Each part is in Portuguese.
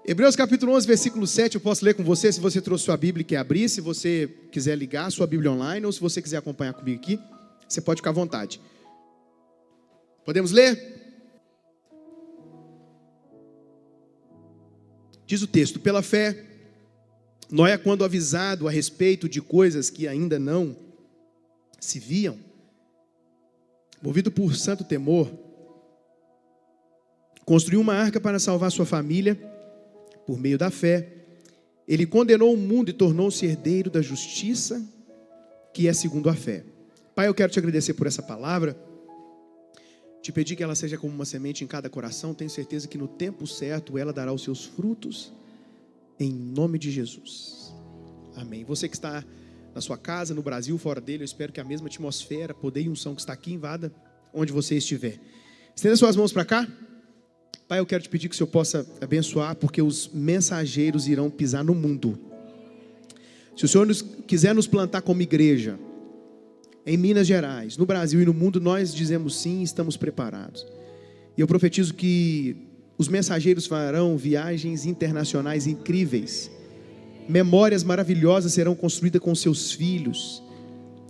Hebreus capítulo 11, versículo 7, eu posso ler com você, se você trouxe sua Bíblia e quer abrir, se você quiser ligar a sua Bíblia online, ou se você quiser acompanhar comigo aqui, você pode ficar à vontade. Podemos ler? Diz o texto: pela fé, Noé, quando avisado a respeito de coisas que ainda não se viam, movido por santo temor, construiu uma arca para salvar sua família. Por meio da fé, ele condenou o mundo e tornou-se herdeiro da justiça, que é segundo a fé. Pai, eu quero te agradecer por essa palavra, te pedir que ela seja como uma semente em cada coração. Tenho certeza que no tempo certo ela dará os seus frutos, em nome de Jesus. Amém. Você que está na sua casa, no Brasil, fora dele, eu espero que a mesma atmosfera, poder e unção que está aqui invada onde você estiver. Estenda suas mãos para cá. Pai, eu quero te pedir que o Senhor possa abençoar, porque os mensageiros irão pisar no mundo. Se o Senhor quiser nos plantar como igreja, em Minas Gerais, no Brasil e no mundo, nós dizemos sim e estamos preparados. E eu profetizo que os mensageiros farão viagens internacionais incríveis. Memórias maravilhosas serão construídas com seus filhos.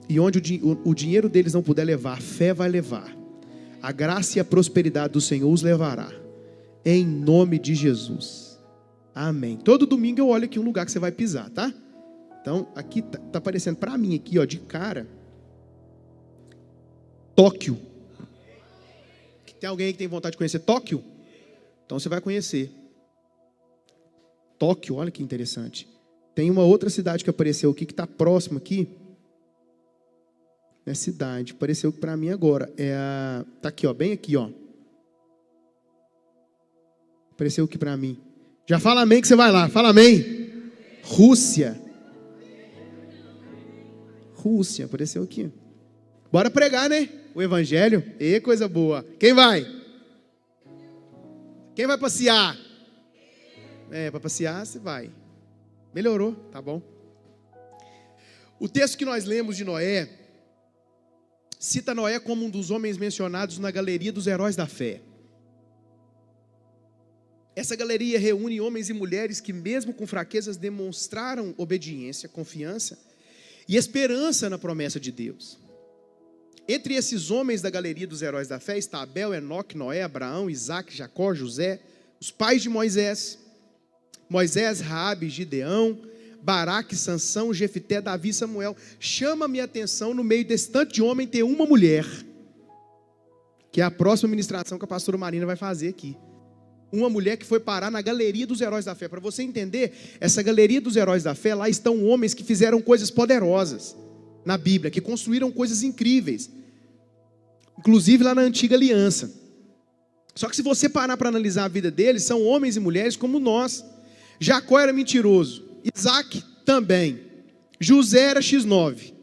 E onde o dinheiro deles não puder levar, a fé vai levar. A graça e a prosperidade do Senhor os levará. Em nome de Jesus. Amém. Todo domingo eu olho aqui um lugar que você vai pisar, tá? Então, aqui tá aparecendo para mim aqui, ó, de cara, Tóquio. Tem alguém aí que tem vontade de conhecer Tóquio? Então você vai conhecer. Tóquio, olha que interessante. Tem uma outra cidade que apareceu aqui, que está próxima aqui. É cidade, apareceu para mim agora. Tá aqui, ó, bem aqui, ó. Apareceu aqui para mim. Já fala amém que você vai lá. Fala amém. Rússia. Rússia, apareceu aqui. Bora pregar, né? O evangelho. E coisa boa. Quem vai? Quem vai passear? Para passear você vai. Melhorou, tá bom. O texto que nós lemos de Noé cita Noé como um dos homens mencionados na galeria dos heróis da fé. Essa galeria reúne homens e mulheres que, mesmo com fraquezas, demonstraram obediência, confiança e esperança na promessa de Deus. Entre esses homens da galeria dos heróis da fé está Abel, Enoque, Noé, Abraão, Isaac, Jacó, José, os pais de Moisés, Raabe, Gideão, Baraque, Sansão, Jefité, Davi e Samuel. Chama minha atenção no meio desse tanto de homem ter uma mulher, que é a próxima ministração que a pastora Marina vai fazer aqui. Uma mulher que foi parar na galeria dos heróis da fé. Para você entender, essa galeria dos heróis da fé, lá estão homens que fizeram coisas poderosas na Bíblia, que construíram coisas incríveis, inclusive lá na antiga aliança. Só que se você parar para analisar a vida deles, são homens e mulheres como nós. Jacó era mentiroso, Isaac também, José era X9,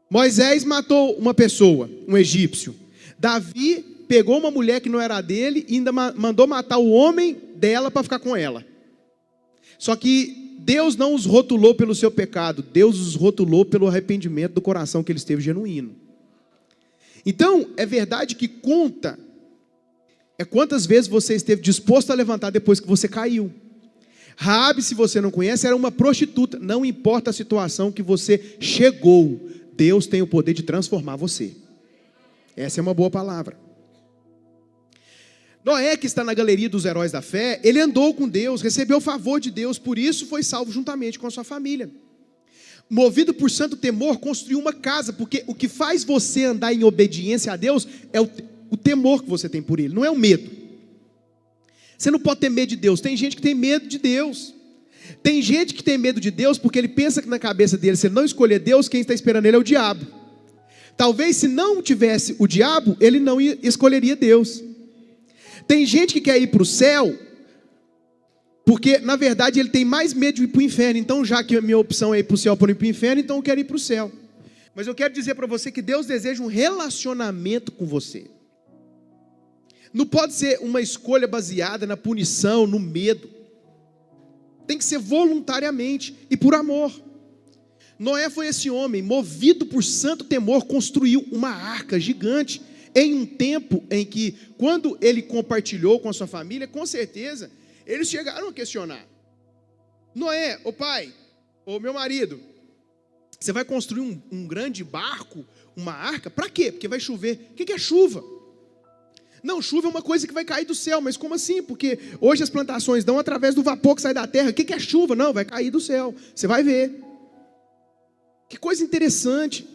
Moisés matou uma pessoa, um egípcio, Davi pegou uma mulher que não era dele e ainda mandou matar o homem dela para ficar com ela. Só que Deus não os rotulou pelo seu pecado, Deus os rotulou pelo arrependimento do coração que eles teve genuíno. Então, é verdade que conta é quantas vezes você esteve disposto a levantar depois que você caiu. Raabe, se você não conhece, era uma prostituta. Não importa a situação que você chegou, Deus tem o poder de transformar você. Essa é uma boa palavra. Noé, que está na galeria dos heróis da fé, ele andou com Deus, recebeu o favor de Deus, por isso foi salvo juntamente com a sua família. Movido por santo temor, construiu uma casa, porque o que faz você andar em obediência a Deus é o temor que você tem por Ele, não é o medo. Você não pode ter medo de Deus. Tem gente que tem medo de Deus. Tem gente que tem medo de Deus porque ele pensa que na cabeça dele, se ele não escolher Deus, quem está esperando ele é o diabo. Talvez se não tivesse o diabo, ele não escolheria Deus. Tem gente que quer ir para o céu porque, na verdade, ele tem mais medo de ir para o inferno. Então, já que a minha opção é ir para o céu para ir para o inferno, então eu quero ir para o céu. Mas eu quero dizer para você que Deus deseja um relacionamento com você. Não pode ser uma escolha baseada na punição, no medo. Tem que ser voluntariamente e por amor. Noé foi esse homem, movido por santo temor, construiu uma arca gigante, em um tempo em que, quando ele compartilhou com a sua família, com certeza, Eles chegaram a questionar. Noé, ô pai, ô meu marido, você vai construir um grande barco, uma arca? Para quê? Porque vai chover. O que é chuva? Não, chuva é uma coisa que vai cair do céu. Mas como assim? Porque hoje as plantações dão através do vapor que sai da terra. O que é chuva? Não, vai cair do céu. Você vai ver. Que coisa interessante.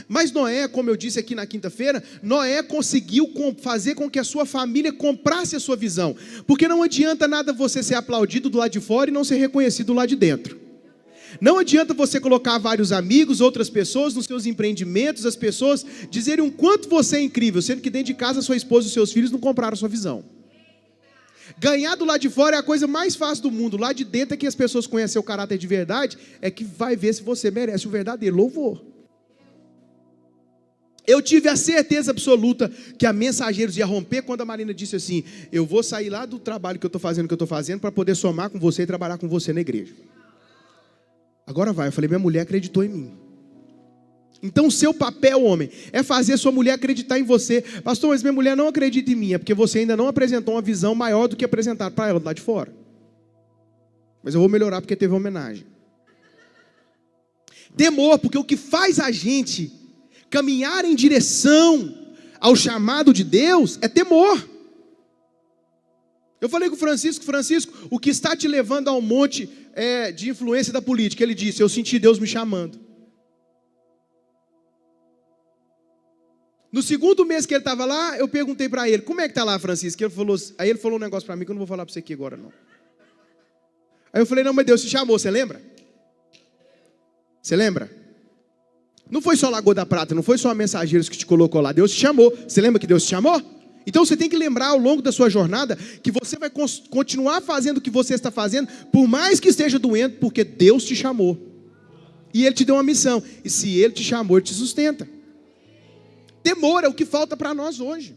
Mas Noé, como eu disse aqui na quinta-feira, Noé conseguiu fazer com que a sua família comprasse a sua visão. Porque não adianta nada você ser aplaudido do lado de fora e não ser reconhecido do lado de dentro. Não adianta você colocar vários amigos, outras pessoas nos seus empreendimentos, as pessoas dizerem o quanto você é incrível, sendo que dentro de casa sua esposa e seus filhos não compraram a sua visão. Ganhar do lado de fora é a coisa mais fácil do mundo. Lá de dentro é que as pessoas conhecem seu caráter de verdade, é que vai ver se você merece o verdadeiro louvor. Eu tive a certeza absoluta que a Mensageiros ia romper quando a Marina disse assim: eu vou sair lá do trabalho que eu estou fazendo, para poder somar com você e trabalhar com você na igreja. Agora vai, eu falei, minha mulher acreditou em mim. Então o seu papel, homem, é fazer sua mulher acreditar em você. Pastor, mas minha mulher não acredita em mim, é porque você ainda não apresentou uma visão maior do que apresentaram para ela lá de fora. Mas eu vou melhorar porque teve homenagem. Temor, porque o que faz a gente caminhar em direção ao chamado de Deus é temor. Eu falei com o Francisco, o que está te levando ao monte de influência da política? Ele disse, eu senti Deus me chamando. No segundo mês que ele estava lá, eu perguntei para ele, como é que está lá, Francisco? Aí ele falou um negócio para mim que eu não vou falar para você aqui agora não. Aí eu falei, não, mas Deus te chamou, você lembra? Você lembra? Não foi só Lagoa da Prata, não foi só a Mensageiros que te colocou lá, Deus te chamou. Você lembra que Deus te chamou? Então você tem que lembrar ao longo da sua jornada que você vai continuar fazendo o que você está fazendo, por mais que esteja doendo, porque Deus te chamou. E Ele te deu uma missão. E se Ele te chamou, Ele te sustenta. Temor é o que falta para nós hoje.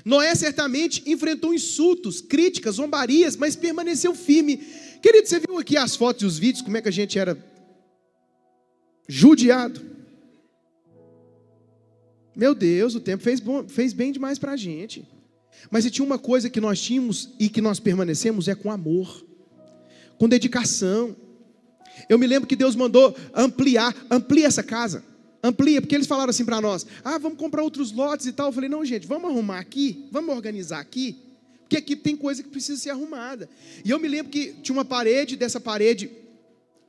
Noé certamente enfrentou insultos, críticas, zombarias, mas permaneceu firme. Querido, você viu aqui as fotos e os vídeos, como é que a gente era judiado? Meu Deus, o tempo fez bem demais para a gente. Mas se tinha uma coisa que nós tínhamos e que nós permanecemos, é com amor, com dedicação. Eu me lembro que Deus mandou amplia essa casa. Amplia, porque eles falaram assim para nós, vamos comprar outros lotes e tal. Eu falei, não gente, vamos arrumar aqui, vamos organizar aqui, porque aqui tem coisa que precisa ser arrumada. E eu me lembro que tinha uma parede, dessa parede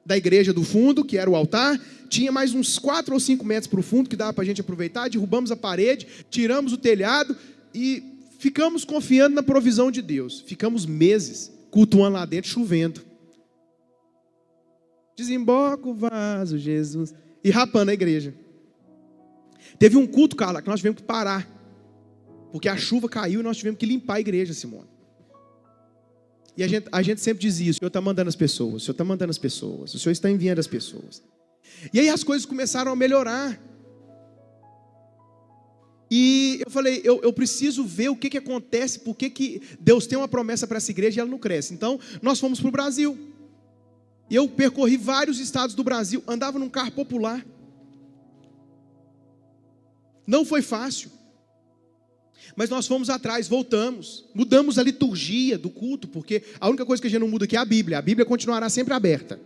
da igreja do fundo, que era o altar, tinha mais uns 4 ou 5 metros para o fundo, que dava para a gente aproveitar, derrubamos a parede, tiramos o telhado e ficamos confiando na provisão de Deus. Ficamos meses cultuando lá dentro, chovendo. Desemboca o vaso, Jesus, e rapando a igreja. Teve um culto, Carla, que nós tivemos que parar, porque a chuva caiu e nós tivemos que limpar a igreja, Simone. E a gente sempre dizia, o Senhor está mandando as pessoas, o Senhor está mandando as pessoas, o Senhor está enviando as pessoas. E aí as coisas começaram a melhorar. E eu falei, eu preciso ver o que acontece, por que Deus tem uma promessa para essa igreja e ela não cresce. Então, nós fomos para o Brasil. E eu percorri vários estados do Brasil, andava num carro popular. Não foi fácil. Mas nós fomos atrás, voltamos, mudamos a liturgia do culto, porque a única coisa que a gente não muda aqui é a Bíblia continuará sempre aberta.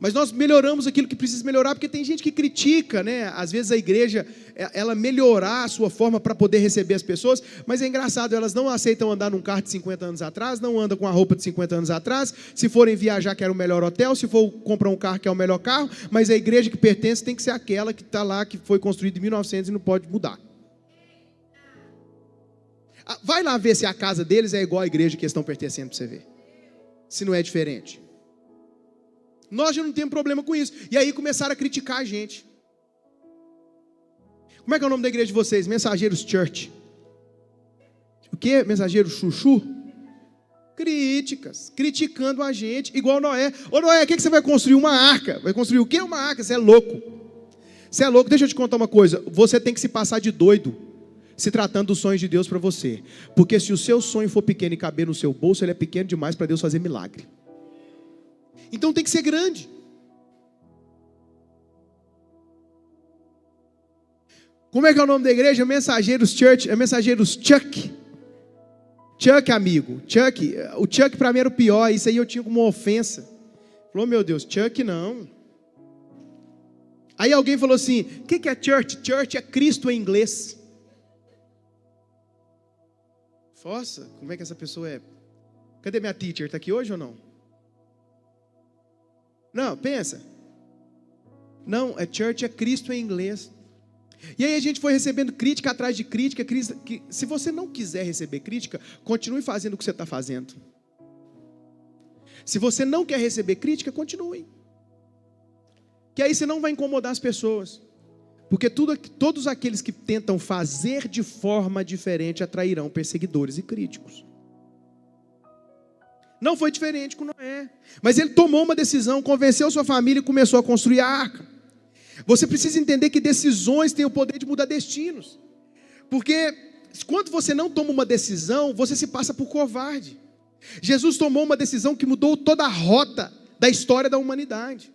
Mas nós melhoramos aquilo que precisa melhorar, porque tem gente que critica, né? Às vezes a igreja, ela melhorar a sua forma para poder receber as pessoas, mas é engraçado, elas não aceitam andar num carro de 50 anos atrás, não andam com a roupa de 50 anos atrás, se forem viajar quer o melhor hotel, se for comprar um carro quer o melhor carro, mas a igreja que pertence tem que ser aquela que está lá, que foi construída em 1900 e não pode mudar. Vai lá ver se a casa deles é igual à igreja que eles estão pertencendo para você ver. Se não é diferente. Nós já não temos problema com isso. E aí começaram a criticar a gente. Como é que é o nome da igreja de vocês? Mensageiros Church. O que? Mensageiros Chuchu? Críticas. Criticando a gente, igual Noé. Ô Noé, o que você vai construir? Uma arca. Vai construir o quê? Uma arca. Você é louco. Você é louco. Deixa eu te contar uma coisa. Você tem que se passar de doido se tratando dos sonhos de Deus para você. Porque se o seu sonho for pequeno e caber no seu bolso, ele é pequeno demais para Deus fazer milagre. Então tem que ser grande. Como é que é o nome da igreja? Mensageiros Church, é Mensageiros Chuck. Chuck, amigo, o Chuck para mim era o pior, isso aí eu tinha como uma ofensa. Falou, meu Deus, Chuck não. Aí alguém falou assim, o que é church? Church é Cristo em inglês. Nossa, como é que essa pessoa é? Cadê minha teacher? Está aqui hoje ou não? Não, pensa. Não, church é Cristo em inglês. E aí a gente foi recebendo crítica atrás de crítica. Se você não quiser receber crítica, continue fazendo o que você está fazendo. Se você não quer receber crítica, continue. Que aí você não vai incomodar as pessoas. Porque todos aqueles que tentam fazer de forma diferente atrairão perseguidores e críticos. Não foi diferente com Noé. Mas ele tomou uma decisão, convenceu sua família e começou a construir a arca. Você precisa entender que decisões têm o poder de mudar destinos. Porque quando você não toma uma decisão, você se passa por covarde. Jesus tomou uma decisão que mudou toda a rota da história da humanidade.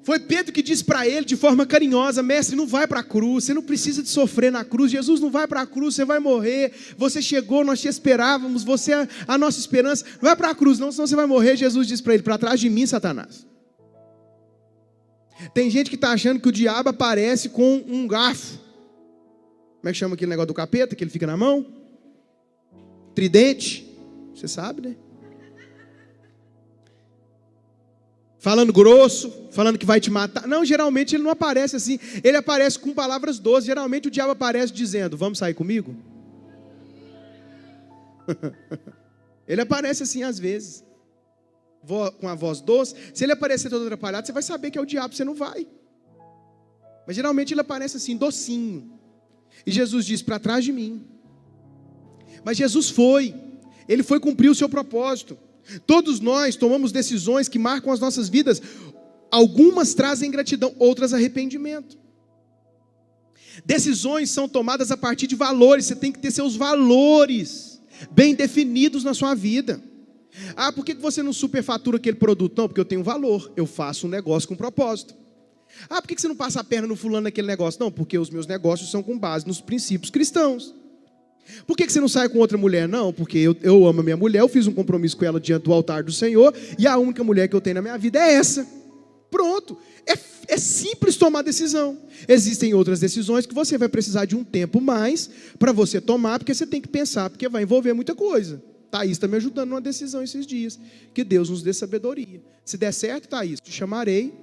Foi Pedro que disse para ele de forma carinhosa, mestre, não vai para a cruz, você não precisa de sofrer na cruz, Jesus não vai para a cruz, você vai morrer, você chegou, nós te esperávamos, você é a nossa esperança, não vai para a cruz não, senão você vai morrer. Jesus disse para ele, para trás de mim, Satanás. Tem gente que está achando que o diabo aparece com um garfo, como é que chama aquele negócio do capeta, que ele fica na mão? Tridente, você sabe, né? Falando grosso, falando que vai te matar. Não, geralmente ele não aparece assim. Ele aparece com palavras doces. Geralmente o diabo aparece dizendo, vamos sair comigo? Ele aparece assim às vezes. Com a voz doce. Se ele aparecer todo atrapalhado, você vai saber que é o diabo, você não vai. Mas geralmente ele aparece assim, docinho. E Jesus diz, para trás de mim. Mas Jesus foi. Ele foi cumprir o seu propósito. Todos nós tomamos decisões que marcam as nossas vidas. Algumas trazem gratidão, outras arrependimento. Decisões são tomadas a partir de valores. Você tem que ter seus valores bem definidos na sua vida. Ah, por que você não superfatura aquele produto? Não, porque eu tenho valor. Eu faço um negócio com propósito. Ah, por que você não passa a perna no fulano naquele negócio? Não, porque os meus negócios são com base nos princípios cristãos. Por que você não sai com outra mulher? Não, porque eu amo a minha mulher, eu fiz um compromisso com ela diante do altar do Senhor, e a única mulher que eu tenho na minha vida é essa. Pronto, é simples tomar decisão. Existem outras decisões que você vai precisar de um tempo mais para você tomar, porque você tem que pensar, porque vai envolver muita coisa. Thaís está me ajudando numa decisão esses dias, que Deus nos dê sabedoria. Se der certo, Thaís, te chamarei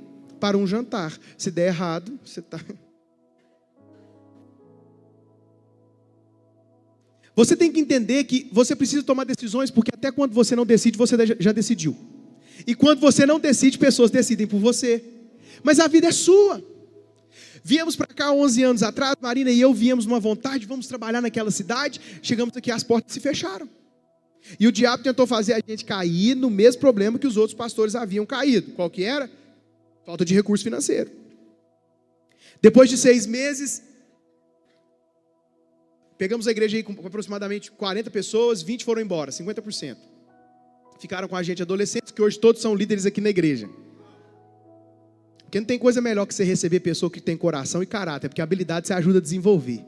para um jantar. Se der errado, você está... Você tem que entender que você precisa tomar decisões, porque até quando você não decide, você já decidiu. E quando você não decide, pessoas decidem por você. Mas a vida é sua. Viemos para cá 11 anos atrás, Marina e eu viemos numa vontade, vamos trabalhar naquela cidade, chegamos aqui, as portas se fecharam. E o diabo tentou fazer a gente cair no mesmo problema que os outros pastores haviam caído. Qual que era? Falta de recurso financeiro. Depois de 6 meses... Pegamos a igreja aí com aproximadamente 40 pessoas, 20 foram embora, 50%. Ficaram com a gente adolescentes, que hoje todos são líderes aqui na igreja. Porque não tem coisa melhor que você receber pessoa que tem coração e caráter, porque a habilidade você ajuda a desenvolver.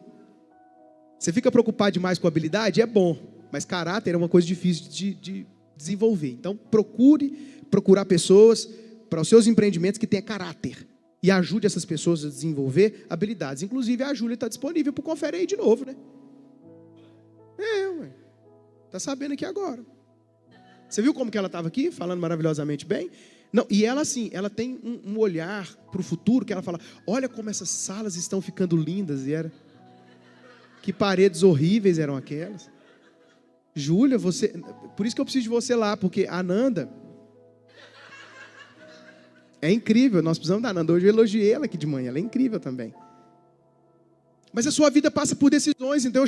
Você fica preocupado demais com a habilidade, é bom, mas caráter é uma coisa difícil de desenvolver. Então procurar pessoas para os seus empreendimentos que tenham caráter. E ajude essas pessoas a desenvolver habilidades. Inclusive a Júlia está disponível para conferir aí de novo, né? Ué. Está sabendo aqui agora. Você viu como que ela estava aqui, falando maravilhosamente bem? Não, e ela assim, ela tem um olhar para o futuro, que ela fala, olha como essas salas estão ficando lindas. E que paredes horríveis eram aquelas. Júlia, você... Por isso que eu preciso de você lá, porque a Nanda... É incrível, nós precisamos da Nanda. Hoje eu elogiei ela aqui de manhã, ela é incrível também. Mas a sua vida passa por decisões. Então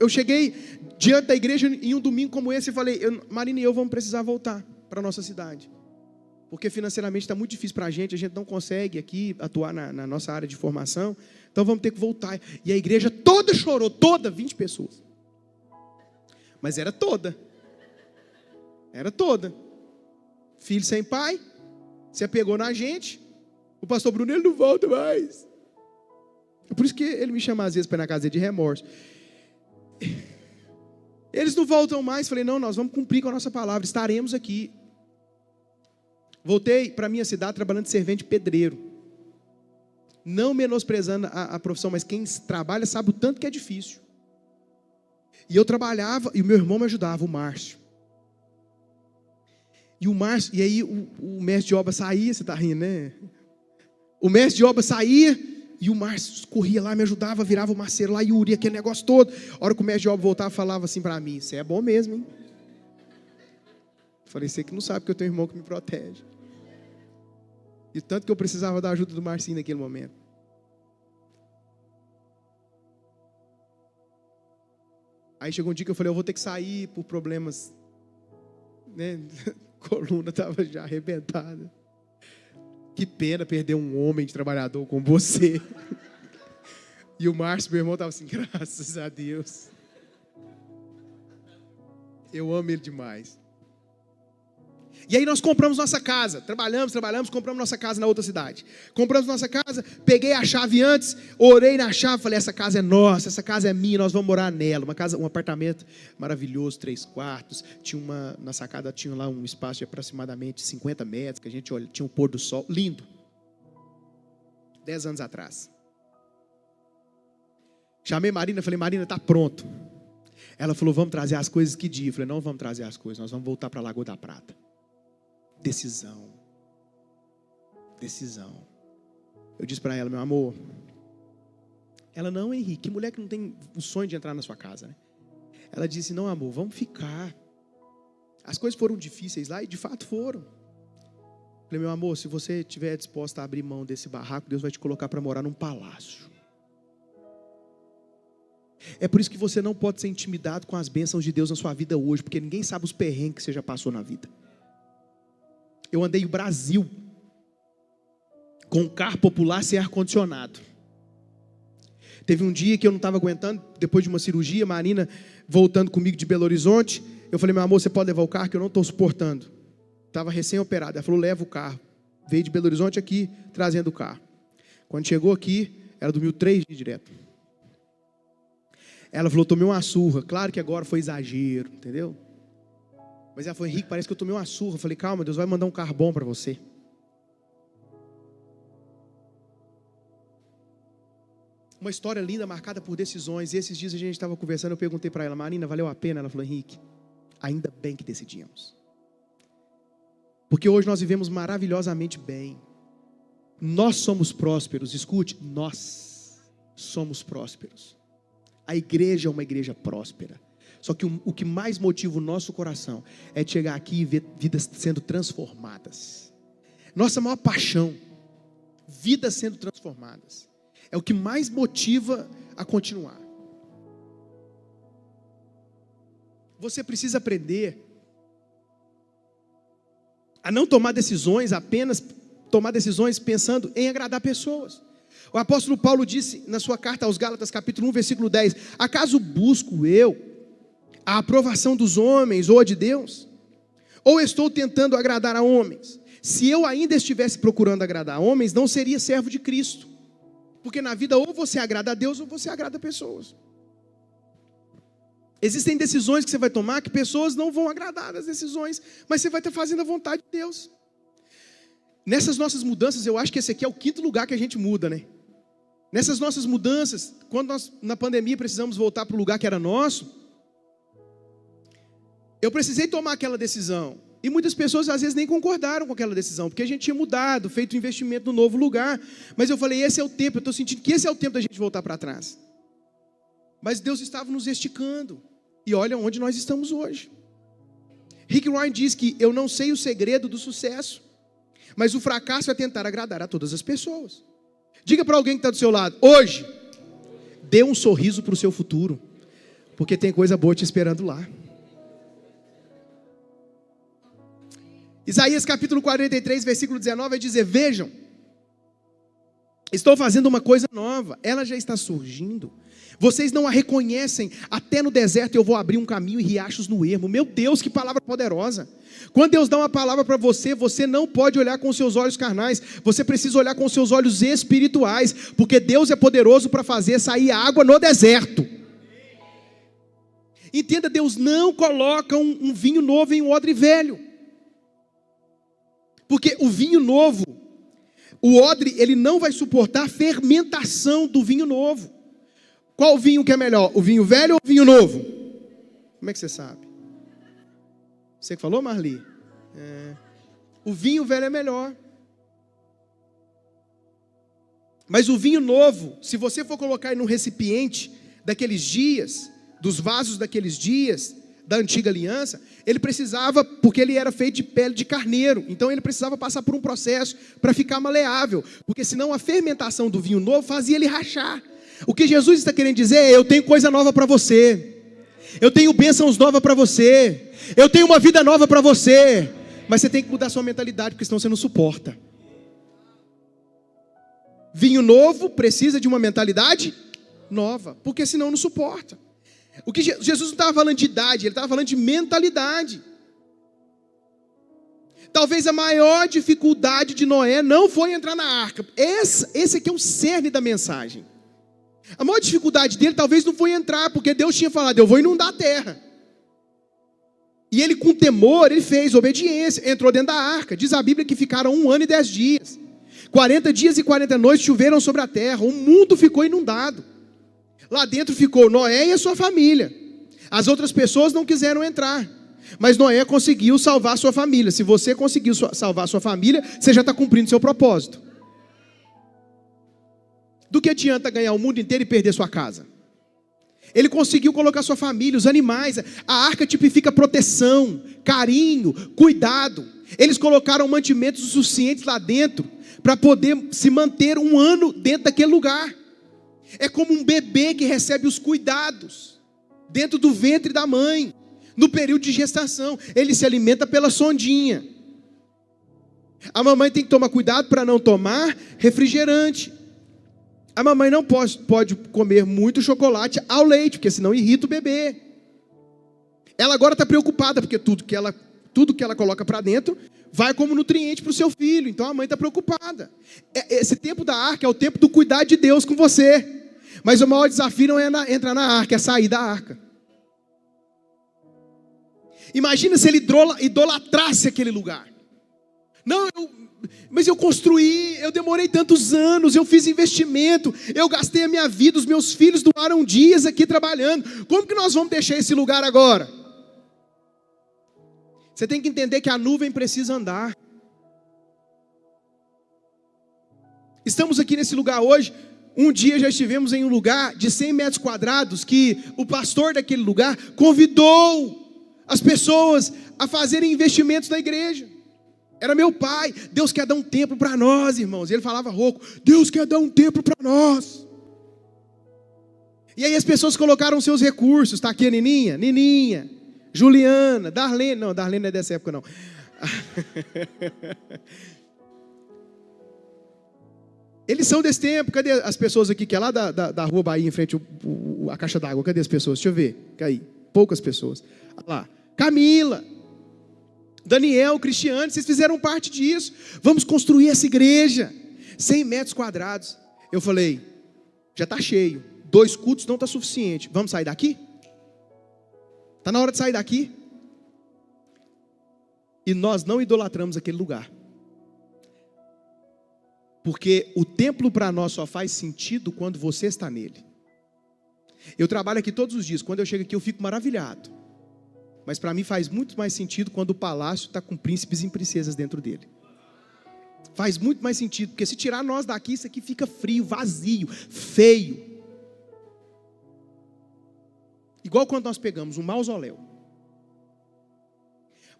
eu cheguei diante da igreja em um domingo como esse e falei, Marina e eu vamos precisar voltar para a nossa cidade. Porque financeiramente está muito difícil para a gente não consegue aqui atuar na nossa área de formação. Então vamos ter que voltar. E a igreja toda chorou, 20 pessoas. Mas era toda. Filho sem pai. Você pegou na gente. O pastor Bruno, ele não volta mais. É por isso que ele me chama às vezes para ir na casa de remorso. Eles não voltam mais. Falei, não, nós vamos cumprir com a nossa palavra, estaremos aqui. Voltei para a minha cidade trabalhando de servente pedreiro. Não menosprezando a profissão, mas quem trabalha sabe o tanto que é difícil. E eu trabalhava, e o meu irmão me ajudava, o Márcio. E aí o mestre de obra saía, você está rindo, né? O mestre de obra saía, e o Márcio corria lá, me ajudava, virava o marceiro lá, Yuri, aquele negócio todo. A hora que o mestre de obra voltava, falava assim para mim, você é bom mesmo, hein? Falei, você que não sabe que eu tenho um irmão que me protege. E tanto que eu precisava da ajuda do Marcinho naquele momento. Aí chegou um dia que eu falei, eu vou ter que sair por problemas, né? Coluna estava já arrebentada. Que pena perder um homem de trabalhador como você. E o Márcio, meu irmão, estava assim, graças a Deus. Eu amo ele demais. E aí nós compramos nossa casa, trabalhamos, compramos nossa casa na outra cidade. Compramos nossa casa, peguei a chave antes, orei na chave, falei, essa casa é nossa, essa casa é minha, nós vamos morar nela. Uma casa, um apartamento maravilhoso, 3 quartos, na sacada tinha lá um espaço de aproximadamente 50 metros, que a gente olha, tinha um pôr do sol, lindo. 10 anos atrás. Chamei Marina, falei, Marina, está pronto. Ela falou, vamos trazer as coisas que dia? Eu falei, não vamos trazer as coisas, nós vamos voltar para a Lagoa da Prata. Decisão. Eu disse para ela, meu amor. Ela, não, Henrique, que mulher que não tem o sonho de entrar na sua casa, né? Ela disse, não, amor, vamos ficar. As coisas foram difíceis lá e de fato foram. Falei, meu amor, se você estiver disposta a abrir mão desse barraco, Deus vai te colocar para morar num palácio. É por isso que você não pode ser intimidado com as bênçãos de Deus na sua vida hoje, porque ninguém sabe os perrengues que você já passou na vida. Eu andei o Brasil com um carro popular sem ar-condicionado. Teve um dia que eu não estava aguentando, depois de uma cirurgia, Marina voltando comigo de Belo Horizonte. Eu falei, meu amor, você pode levar o carro que eu não estou suportando. Estava recém-operado. Ela falou, leva o carro. Veio de Belo Horizonte aqui, trazendo o carro. Quando chegou aqui, ela dormiu 3 dias direto. Ela falou, tomei uma surra. Claro que agora foi exagero, entendeu? Mas ela falou, Henrique, parece que eu tomei uma surra. Eu falei, calma, Deus vai mandar um carro bom para você. Uma história linda, marcada por decisões. E esses dias a gente estava conversando, eu perguntei para ela, Marina, valeu a pena? Ela falou, Henrique, ainda bem que decidimos. Porque hoje nós vivemos maravilhosamente bem. Nós somos prósperos, escute, nós somos prósperos. A igreja é uma igreja próspera. Só que o que mais motiva o nosso coração é de chegar aqui e ver vidas sendo transformadas. Nossa maior paixão, vidas sendo transformadas. É o que mais motiva a continuar. Você precisa aprender a não tomar decisões, apenas tomar decisões pensando em agradar pessoas. O apóstolo Paulo disse na sua carta aos Gálatas, capítulo 1, versículo 10, acaso busco eu a aprovação dos homens ou a de Deus? Ou estou tentando agradar a homens? Se eu ainda estivesse procurando agradar a homens, não seria servo de Cristo. Porque na vida ou você agrada a Deus ou você agrada a pessoas. Existem decisões que você vai tomar que pessoas não vão agradar as decisões, mas você vai estar fazendo a vontade de Deus. Nessas nossas mudanças, eu acho que esse aqui é o 5º lugar que a gente muda, né? Nessas nossas mudanças, quando nós na pandemia precisamos voltar para o lugar que era nosso, eu precisei tomar aquela decisão. E muitas pessoas às vezes nem concordaram com aquela decisão, porque a gente tinha mudado, feito investimento no novo lugar. Mas eu falei, esse é o tempo, eu estou sentindo que esse é o tempo da gente voltar para trás. Mas Deus estava nos esticando. E olha onde nós estamos hoje. Rick Warren diz que eu não sei o segredo do sucesso, mas o fracasso é tentar agradar a todas as pessoas. Diga para alguém que está do seu lado, hoje, dê um sorriso para o seu futuro, porque tem coisa boa te esperando lá. Isaías capítulo 43, versículo 19, vai dizer, vejam, estou fazendo uma coisa nova, ela já está surgindo, vocês não a reconhecem, até no deserto eu vou abrir um caminho e riachos no ermo. Meu Deus, que palavra poderosa. Quando Deus dá uma palavra para você, você não pode olhar com seus olhos carnais, você precisa olhar com seus olhos espirituais, porque Deus é poderoso para fazer sair água no deserto. Entenda, Deus não coloca um vinho novo em um odre velho. Porque o vinho novo, o odre, ele não vai suportar a fermentação do vinho novo. Qual vinho que é melhor? O vinho velho ou o vinho novo? Como é que você sabe? Você que falou, Marli? O vinho velho é melhor. Mas o vinho novo, se você for colocar ele num recipiente daqueles dias, dos vasos daqueles dias, da antiga aliança, ele precisava, porque ele era feito de pele de carneiro, então ele precisava passar por um processo para ficar maleável, porque senão a fermentação do vinho novo fazia ele rachar. O que Jesus está querendo dizer é: eu tenho coisa nova para você, eu tenho bênçãos novas para você, eu tenho uma vida nova para você, mas você tem que mudar sua mentalidade, porque senão você não suporta. Vinho novo precisa de uma mentalidade nova, porque senão não suporta. O que Jesus não estava falando de idade, ele estava falando de mentalidade. Talvez a maior dificuldade de Noé não foi entrar na arca. Esse aqui é o cerne da mensagem. A maior dificuldade dele talvez não foi entrar, porque Deus tinha falado: eu vou inundar a terra. E ele, com temor, ele fez obediência, entrou dentro da arca. Diz a Bíblia que ficaram 1 ano e 10 dias. 40 dias e 40 noites choveram sobre a terra, o mundo ficou inundado. Lá dentro ficou Noé e a sua família. As outras pessoas não quiseram entrar, mas Noé conseguiu salvar a sua família. Se você conseguiu salvar a sua família, você já está cumprindo seu propósito. Do que adianta ganhar o mundo inteiro e perder sua casa? Ele conseguiu colocar sua família, os animais. A arca tipifica proteção, carinho, cuidado. Eles colocaram mantimentos suficientes lá dentro para poder se manter 1 ano dentro daquele lugar. É como um bebê que recebe os cuidados dentro do ventre da mãe, no período de gestação. Ele se alimenta pela sondinha. A mamãe tem que tomar cuidado para não tomar refrigerante. A mamãe não pode comer muito chocolate ao leite, porque senão irrita o bebê. Ela agora está preocupada, porque tudo que ela coloca para dentro vai como nutriente para o seu filho. Então a mãe está preocupada. Esse tempo da arca é o tempo do cuidado de Deus com você. Mas o maior desafio não é entrar na arca, é sair da arca. Imagina se ele idolatrasse aquele lugar. Não, mas eu construí, eu demorei tantos anos, eu fiz investimento, eu gastei a minha vida, os meus filhos doaram dias aqui trabalhando. Como que nós vamos deixar esse lugar agora? Você tem que entender que a nuvem precisa andar. Estamos aqui nesse lugar hoje. Um dia já estivemos em um lugar de 100 metros quadrados que o pastor daquele lugar convidou as pessoas a fazerem investimentos na igreja. Era meu pai. Deus quer dar um tempo para nós, irmãos. E ele falava rouco: Deus quer dar um tempo para nós. E aí as pessoas colocaram seus recursos. Está aqui a Nininha, Juliana, Darlene. Não, Darlene não é dessa época não. Eles são desse tempo. Cadê as pessoas aqui que é lá da Rua Bahia, em frente a caixa d'água? Cadê as pessoas? Deixa eu ver. Aí, poucas pessoas. Lá, Camila, Daniel, Cristiane, vocês fizeram parte disso. Vamos construir essa igreja, 100 metros quadrados. Eu falei: já está cheio, 2 cultos não está suficiente. Vamos sair daqui? Está na hora de sair daqui. E nós não idolatramos aquele lugar. Porque o templo para nós só faz sentido quando você está nele. Eu trabalho aqui todos os dias. Quando eu chego aqui eu fico maravilhado. Mas para mim faz muito mais sentido quando o palácio está com príncipes e princesas dentro dele. Faz muito mais sentido. Porque se tirar nós daqui, isso aqui fica frio, vazio, feio. Igual quando nós pegamos um mausoléu.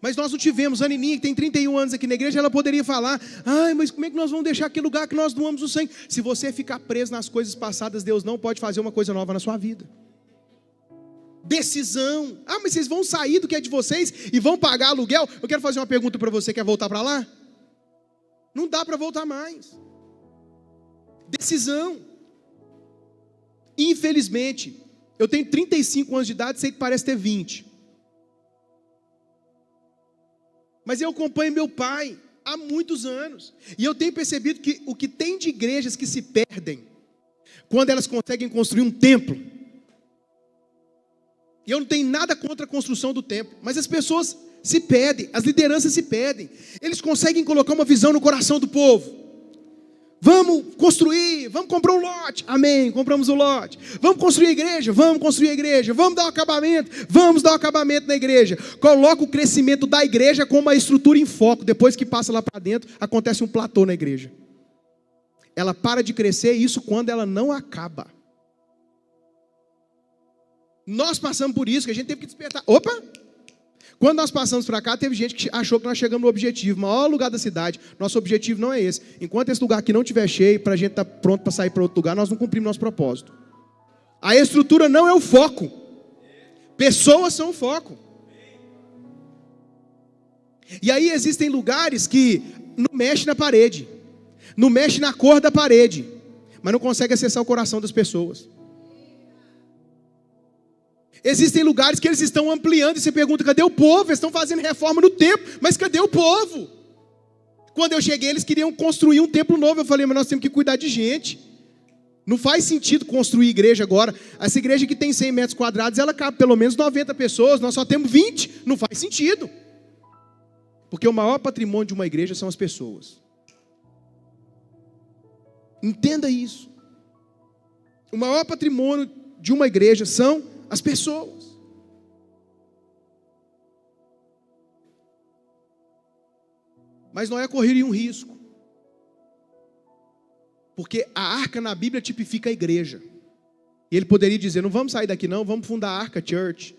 Mas nós não tivemos. A Nininha, que tem 31 anos aqui na igreja, ela poderia falar: ai, mas como é que nós vamos deixar aquele lugar que nós doamos o sangue? Se você ficar preso nas coisas passadas, Deus não pode fazer uma coisa nova na sua vida. Decisão. Ah, mas vocês vão sair do que é de vocês e vão pagar aluguel? Eu quero fazer uma pergunta para você: quer voltar para lá? Não dá para voltar mais. Decisão. Infelizmente, eu tenho 35 anos de idade, sei que parece ter 20. Mas eu acompanho meu pai há muitos anos. E eu tenho percebido que o que tem de igrejas que se perdem, quando elas conseguem construir um templo, E eu não tenho nada contra a construção do templo, mas as pessoas se pedem, as lideranças se pedem. Eles conseguem colocar uma visão no coração do povo. Vamos construir, vamos comprar um lote. Amém, compramos o lote. Vamos construir a igreja, vamos construir a igreja. Vamos dar um acabamento, vamos dar um acabamento na igreja. Coloca o crescimento da igreja com uma estrutura em foco. Depois que passa lá para dentro, acontece um platô na igreja. Ela para de crescer, isso quando ela não acaba. Nós passamos por isso, que a gente teve que despertar. Opa! Quando nós passamos para cá, teve gente que achou que nós chegamos no objetivo, o maior lugar da cidade. Nosso objetivo não é esse. Enquanto esse lugar aqui não estiver cheio, para a gente estar pronto para sair para outro lugar, nós não cumprimos nosso propósito. A estrutura não é o foco. Pessoas são o foco. E aí existem lugares que não mexe na parede, não mexe na cor da parede, mas não consegue acessar o coração das pessoas. Existem lugares que eles estão ampliando e você pergunta, cadê o povo? Eles estão fazendo reforma no templo, mas cadê o povo? Quando eu cheguei, eles queriam construir um templo novo. Eu falei, mas nós temos que cuidar de gente. Não faz sentido construir igreja agora. Essa igreja que tem 100 metros quadrados, ela cabe pelo menos 90 pessoas, nós só temos 20. Não faz sentido. Porque o maior patrimônio de uma igreja são as pessoas. Entenda isso. O maior patrimônio de uma igreja são as pessoas. Mas Noé correria um risco. Porque a arca na Bíblia tipifica a igreja. E ele poderia dizer, não vamos sair daqui não, vamos fundar a Arca Church.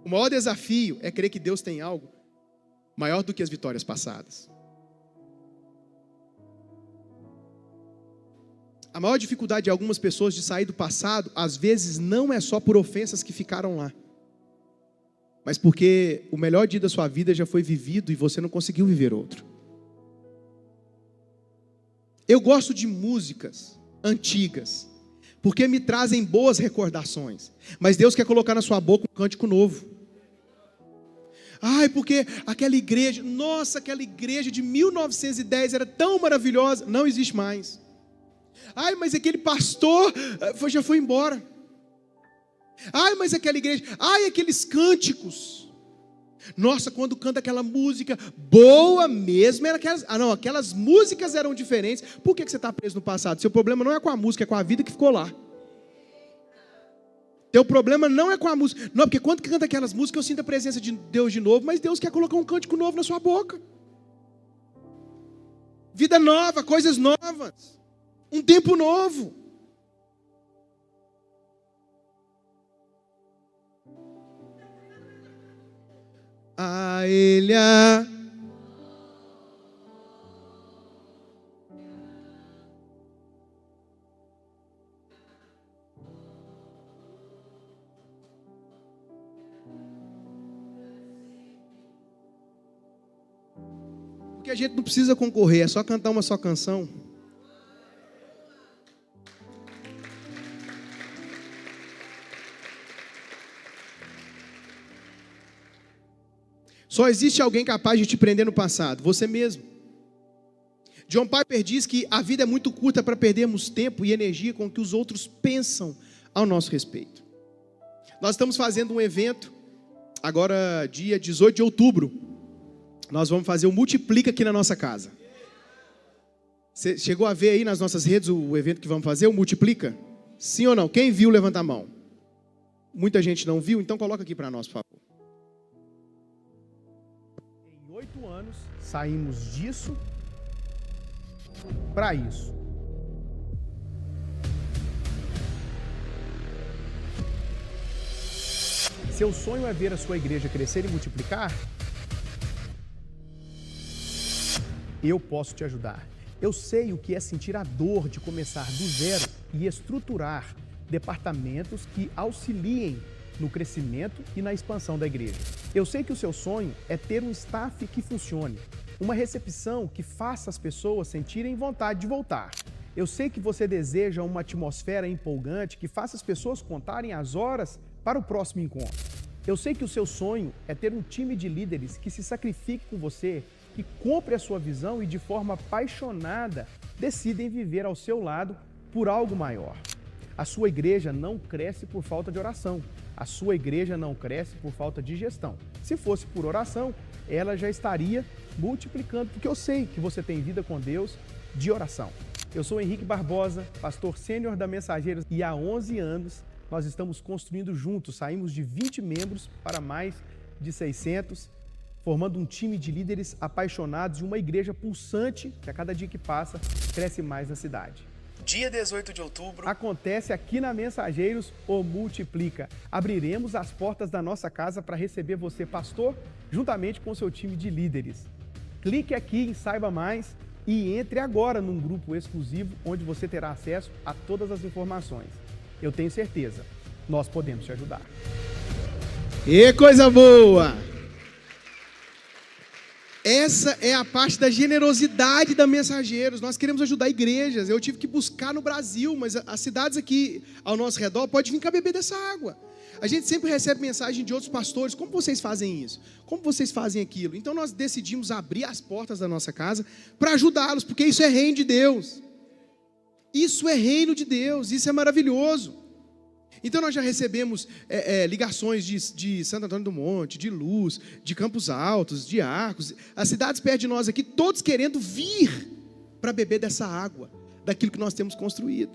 O maior desafio é crer que Deus tem algo maior do que as vitórias passadas. A maior dificuldade de algumas pessoas de sair do passado, às vezes não é só por ofensas que ficaram lá, mas porque o melhor dia da sua vida já foi vivido e você não conseguiu viver outro. Eu gosto de músicas antigas, porque me trazem boas recordações, mas Deus quer colocar na sua boca um cântico novo. Ai, porque aquela igreja, nossa, aquela igreja de 1910 era tão maravilhosa, não existe mais. Ai, mas aquele pastor já foi embora. Ai, mas aquela igreja, ai, aqueles cânticos. Nossa, quando canta aquela música boa mesmo, era aquelas, aquelas músicas eram diferentes. Por que você está preso no passado? Seu problema não é com a música, é com a vida que ficou lá. Teu problema não é com a música. Não, porque quando canta aquelas músicas eu sinto a presença de Deus de novo, mas Deus quer colocar um cântico novo na sua boca. Vida nova, coisas novas. Um tempo novo. A Ele a... Porque a gente não precisa concorrer, é só cantar uma só canção. Só existe alguém capaz de te prender no passado, você mesmo. John Piper diz que a vida é muito curta para perdermos tempo e energia com o que os outros pensam ao nosso respeito. Nós estamos fazendo um evento, agora dia 18 de outubro, nós vamos fazer o Multiplica aqui na nossa casa. Você chegou a ver aí nas nossas redes o evento que vamos fazer, o Multiplica? Sim ou não? Quem viu, levanta a mão. Muita gente não viu, então coloca aqui para nós, por favor. Em 8 anos, saímos disso para isso. Seu sonho é ver a sua igreja crescer e multiplicar? Eu posso te ajudar. Eu sei o que é sentir a dor de começar do zero e estruturar departamentos que auxiliem no crescimento e na expansão da igreja. Eu sei que o seu sonho é ter um staff que funcione, uma recepção que faça as pessoas sentirem vontade de voltar. Eu sei que você deseja uma atmosfera empolgante que faça as pessoas contarem as horas para o próximo encontro. Eu sei que o seu sonho é ter um time de líderes que se sacrifique com você, que compre a sua visão e de forma apaixonada decidem viver ao seu lado por algo maior. A sua igreja não cresce por falta de oração. A sua igreja não cresce por falta de gestão. Se fosse por oração, ela já estaria multiplicando, porque eu sei que você tem vida com Deus de oração. Eu sou Henrique Barbosa, pastor sênior da Mensageiros, e há 11 anos nós estamos construindo juntos. Saímos de 20 membros para mais de 600, formando um time de líderes apaixonados e uma igreja pulsante que a cada dia que passa cresce mais na cidade. Dia 18 de outubro. Acontece aqui na Mensageiros, o Multiplica. Abriremos as portas da nossa casa para receber você, pastor, juntamente com o seu time de líderes. Clique aqui em Saiba Mais e entre agora num grupo exclusivo onde você terá acesso a todas as informações. Eu tenho certeza, nós podemos te ajudar. E coisa boa! Essa é a parte da generosidade da Mensageiros. Nós queremos ajudar igrejas. Eu tive que buscar no Brasil, mas as cidades aqui ao nosso redor podem vir cá beber dessa água. A gente sempre recebe mensagem de outros pastores. Como vocês fazem isso? Como vocês fazem aquilo? Então nós decidimos abrir as portas da nossa casa para ajudá-los, porque isso é reino de Deus. Isso é reino de Deus, isso é maravilhoso. Então nós já recebemos ligações de Santo Antônio do Monte, de Luz, de Campos Altos, de Arcos, as cidades perto de nós aqui, todos querendo vir para beber dessa água, daquilo que nós temos construído.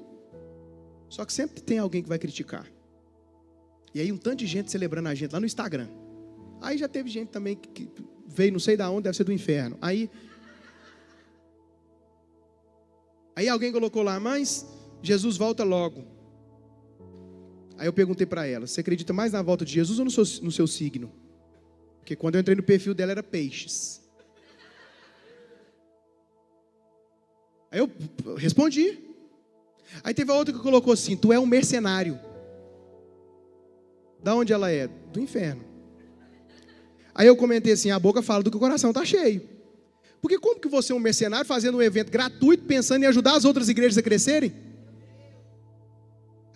Só que sempre tem alguém que vai criticar. E aí um tanto de gente celebrando a gente lá no Instagram. Aí já teve gente também que veio não sei de onde, deve ser do inferno. Aí alguém colocou lá, mas Jesus volta logo. Aí eu perguntei para ela, você acredita mais na volta de Jesus ou no seu signo? Porque quando eu entrei no perfil dela era peixes. Aí eu respondi. Aí teve a outra que colocou assim, tu é um mercenário. Da onde ela é? Do inferno. Aí eu comentei assim, a boca fala do que o coração está cheio. Porque como que você é um mercenário fazendo um evento gratuito, pensando em ajudar as outras igrejas a crescerem?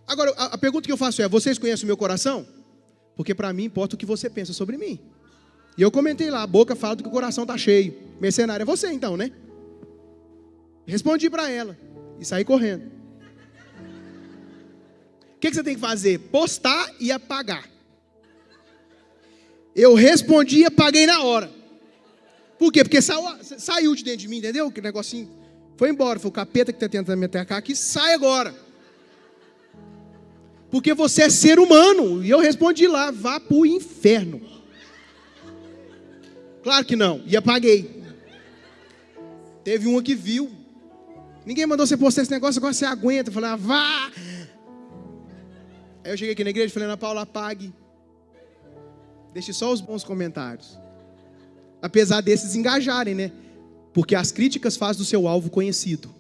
Agora, a pergunta que eu faço é, vocês conhecem o meu coração? Porque para mim importa o que você pensa sobre mim. E eu comentei lá, a boca fala do que o coração está cheio. Mercenário é você então, né? Respondi para ela e saí correndo. O que você tem que fazer? Postar e apagar. Eu respondi e apaguei na hora. Por quê? Porque saiu de dentro de mim, entendeu? Que negocinho foi embora. Foi o capeta que está tentando me atacar aqui, sai agora. Porque você é ser humano. E eu respondi lá, vá para o inferno. Claro que não. E apaguei. Teve uma que viu. Ninguém mandou você postar esse negócio, agora você aguenta. Eu falei, vá. Aí eu cheguei aqui na igreja e falei, Ana Paula, apague. Deixe só os bons comentários. Apesar desses engajarem, né? Porque as críticas fazem do seu alvo conhecido.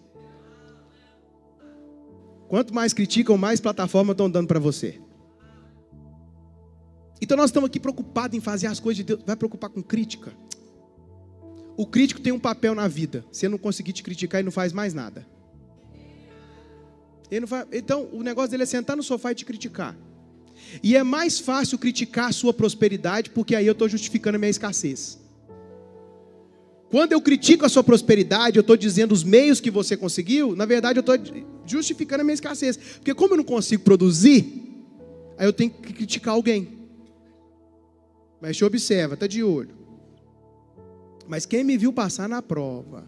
Quanto mais criticam, mais plataforma estão dando para você. Então nós estamos aqui preocupados em fazer as coisas de Deus. Vai preocupar com crítica? O crítico tem um papel na vida. Se ele não conseguir te criticar, ele não faz mais nada. Então o negócio dele é sentar no sofá e te criticar. E é mais fácil criticar a sua prosperidade, porque aí eu estou justificando a minha escassez. Quando eu critico a sua prosperidade, eu estou dizendo os meios que você conseguiu, na verdade eu estou justificando a minha escassez. Porque como eu não consigo produzir, aí eu tenho que criticar alguém. Mas te observa, está de olho. Mas quem me viu passar na prova?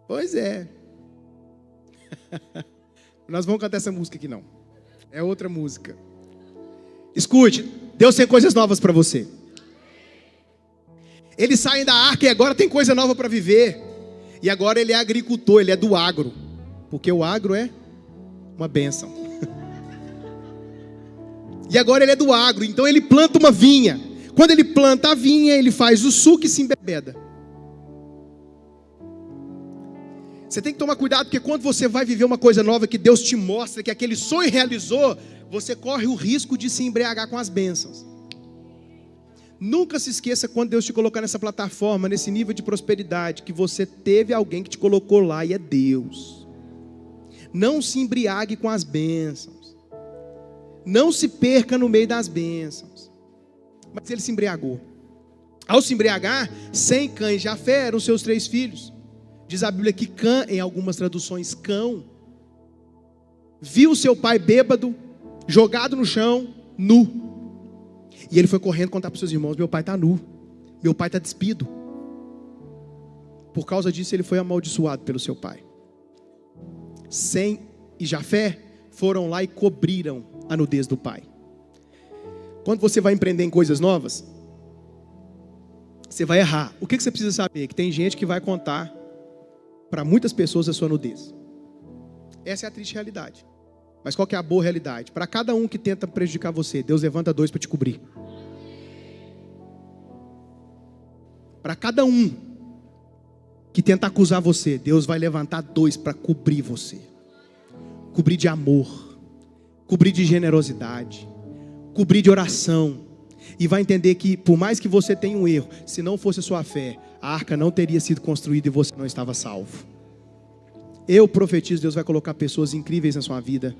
Pois é. Nós vamos cantar essa música aqui não. É outra música. Escute, Deus tem coisas novas para você. Eles saem da arca e agora tem coisa nova para viver. E agora ele é agricultor, ele é do agro. Porque o agro é uma bênção. E agora ele é do agro, então ele planta uma vinha. Quando ele planta a vinha, ele faz o suco e se embebeda. Você tem que tomar cuidado, porque quando você vai viver uma coisa nova que Deus te mostra, que aquele sonho realizou, você corre o risco de se embriagar com as bênçãos. Nunca se esqueça, quando Deus te colocar nessa plataforma, nesse nível de prosperidade, que você teve alguém que te colocou lá e é Deus. Não se embriague com as bênçãos. Não se perca no meio das bênçãos. Mas ele se embriagou. Ao se embriagar, Sem, Cã e Jafé eram seus 3 filhos. Diz a Bíblia que Cã, em algumas traduções, cão, viu seu pai bêbado, jogado no chão, nu. E ele foi correndo contar para os seus irmãos: meu pai está nu, meu pai está despido. Por causa disso ele foi amaldiçoado pelo seu pai. Sem e Jafé foram lá e cobriram a nudez do pai. Quando você vai empreender em coisas novas, você vai errar. O que você precisa saber? Que tem gente que vai contar para muitas pessoas a sua nudez. Essa é a triste realidade. Mas qual que é a boa realidade? Para cada um que tenta prejudicar você, Deus levanta 2 para te cobrir. Para cada um que tenta acusar você, Deus vai levantar 2 para cobrir você. Cobrir de amor, cobrir de generosidade, cobrir de oração. E vai entender que por mais que você tenha um erro, se não fosse a sua fé, a arca não teria sido construída e você não estava salvo. Eu profetizo, Deus vai colocar pessoas incríveis na sua vida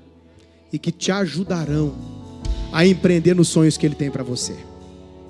e que te ajudarão a empreender nos sonhos que Ele tem para você.